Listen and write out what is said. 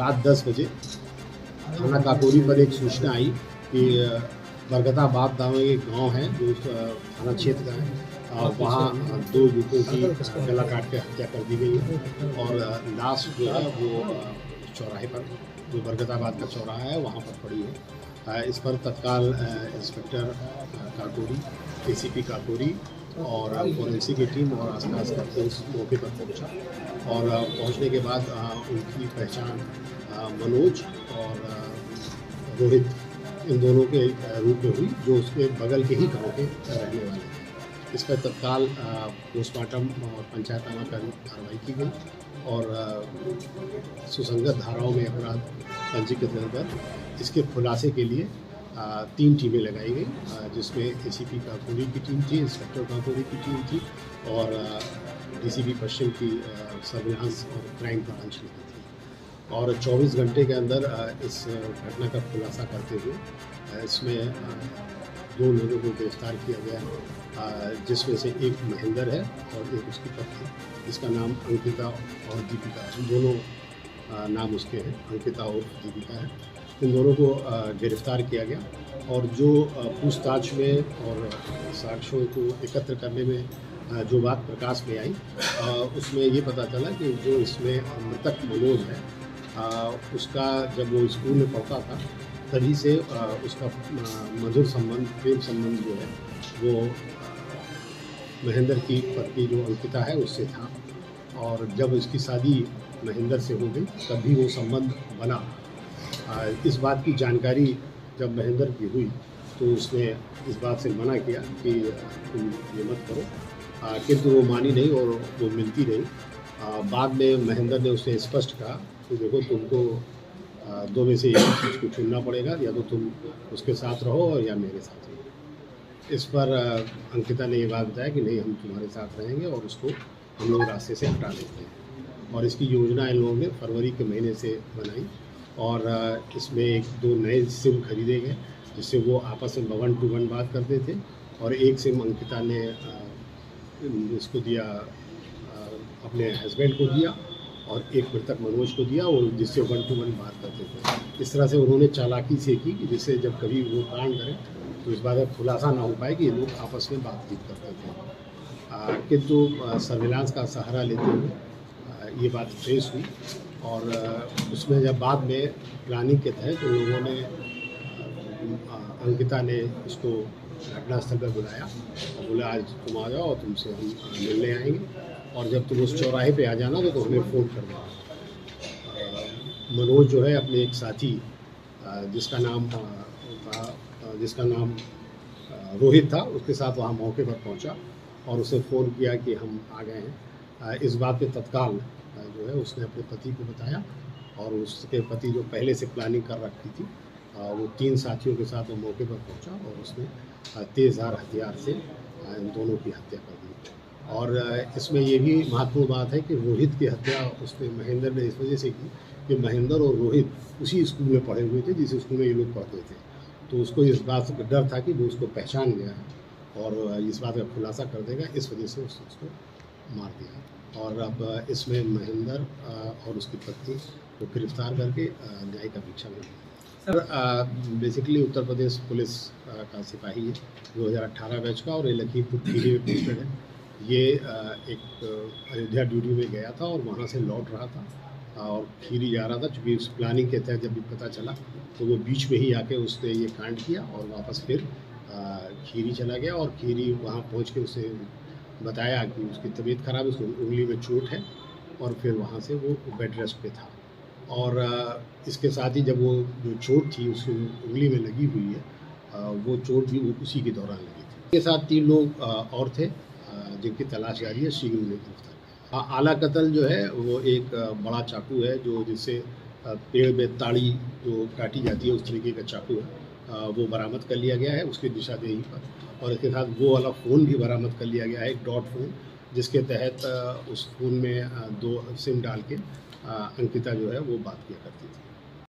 रात 10 बजे थाना काकोरी पर एक सूचना आई कि बरगदाबाद नाम एक गाँव है जो थाना क्षेत्र का है। वहाँ 2 युवकों की गला काट के हत्या कर दी गई है और लाश जो है वो चौराहे पर, जो बरगदाबाद का चौराहा है वहाँ पर पड़ी है। इस पर तत्काल इंस्पेक्टर काकोरी, एसीपी काकोरी और फोरेंसिक की टीम और आसपास का पुलिस मौके पर पहुंचा और पहुंचने के बाद उनकी पहचान मनोज और रोहित, इन दोनों के रूप में हुई, जो उसके बगल के ही गांव के रहने वाले थे। इस पर तत्काल पोस्टमार्टम और पंचायताना कार्रवाई की गई और सुसंगत धाराओं में अपराध पंजीकृत कर इसके खुलासे के लिए 3 टीमें लगाई गई, जिसमें एसीपी काकोरी की टीम थी, इंस्पेक्टर काकोरी की टीम थी और डीसीपी पश्चिम की सर्विलांस और क्राइम ब्रांच की थी। और 24 घंटे के अंदर इस घटना का खुलासा करते हुए इसमें 2 लोगों को गिरफ्तार किया गया है, जिसमें से एक महेंद्र है और एक उसकी पत्नी, जिसका नाम अंकिता और दीपिका, दोनों नाम उसके हैं, अंकिता और दीपिका है। इन दोनों को गिरफ्तार किया गया और जो पूछताछ में और साक्ष्यों को एकत्र करने में जो बात प्रकाश में आई, उसमें ये पता चला कि जो इसमें मृतक मनोज है, उसका जब वो स्कूल में पढ़ता था तभी से उसका मधुर संबंध, प्रेम संबंध जो है वो महेंद्र की पत्नी जो अंकिता है उससे था और जब इसकी शादी महेंद्र से हो गई तभी वो संबंध बना। इस बात की जानकारी जब महेंद्र की हुई तो उसने इस बात से मना किया कि तुम ये मत करो, किंतु वो मानी नहीं और वो मिलती रही। बाद में महेंद्र ने उसे स्पष्ट कहा कि देखो, तुमको 2 में से एक चीज़ को चुनना पड़ेगा, या तो तुम उसके साथ रहो या मेरे साथ रहो। इस पर अंकिता ने ये बात बताया कि नहीं, हम तुम्हारे साथ रहेंगे और उसको हम लोग रास्ते से हटा देते हैं। और इसकी योजना इन लोगों ने फरवरी के महीने से बनाई और इसमें 1-2 नए सिम खरीदे गए, जिससे वो आपस में 1 to 1 बात करते थे और एक सिम अंकिता ने इसको दिया, अपने हस्बैंड को दिया और एक मृतक मनोज को दिया, और जिससे 1 to 1 बात करते थे। इस तरह से उन्होंने चालाकी से की कि जिससे जब कभी वो कांड करें तो इस बात का खुलासा ना हो पाए कि ये लोग आपस में बातचीत करते थे। किंतु सर्विलांस का सहारा लेते हुए ये बात ट्रेस हुई और उसमें जब बाद में प्लानिंग के तहत तो लोगों ने, अंकिता ने इसको घटनास्थल पर बुलाया और बोला आज तुम आ जाओ और तुमसे हम मिलने आएंगे, और जब तुम उस चौराहे पे आ जाना तो हमें फ़ोन कर देना। मनोज जो है अपने एक साथी जिसका नाम रोहित था, उसके साथ वहाँ मौके पर पहुँचा और उसे फ़ोन किया कि हम आ गए हैं। इस बात पे तत्काल जो है उसने अपने पति को बताया और उसके पति जो पहले से प्लानिंग कर रखी थी, वो 3 साथियों के साथ वो मौके पर पहुंचा और उसने तेज़धार हथियार से इन दोनों की हत्या कर दी। और इसमें ये भी महत्वपूर्ण बात है कि रोहित की हत्या उसने महेंद्र ने इस वजह से की कि महेंद्र और रोहित उसी स्कूल में पढ़े हुए थे जिस स्कूल में ये लोग पढ़ते थे, तो उसको इस बात का डर था कि वो उसको पहचान गया है और इस बात का खुलासा कर देगा, इस वजह से उसने उसको मार दिया। और अब इसमें महेंद्र और उसकी पत्नी को गिरफ्तार करके न्यायिक अपेक्षा में sir basically Uttar Pradesh police का सिपाही है, 2018 बैच का, और ये लखीमपुर खीरी में पोस्टेड है। ये एक अयोध्या ड्यूटी में गया था और वहाँ से लौट रहा था और खीरी जा रहा था। चूँकि उस प्लानिंग के तहत जब भी पता चला तो वो बीच में ही आके उसने ये कांड किया और वापस फिर खीरी चला गया और खीरी वहाँ पहुँच के उसे बताया कि उसकी तबीयत ख़राब है, उसकी उंगली में चोट है, और फिर वहाँ से वो बेड रेस्ट पे था। और इसके साथ ही जब वो जो चोट थी उसकी उंगली में लगी हुई है, वो चोट भी उसी के दौरान लगी थी। इसके साथ 3 लोग और थे जिनकी तलाश जारी है, शीघ्र उन्हें गिरफ्तार। आला कत्ल जो है वो एक बड़ा चाकू है, जो जिससे पेड़ में ताड़ी जो काटी जाती है उस तरीके का चाकू है, वो बरामद कर लिया गया है उसकी निशानदेही पर। और इसके साथ वो वाला फ़ोन भी बरामद कर लिया गया है, एक डॉट फ़ोन, जिसके तहत उस फ़ोन में 2 सिम डाल के अंकिता जो है वो बात किया करती थी।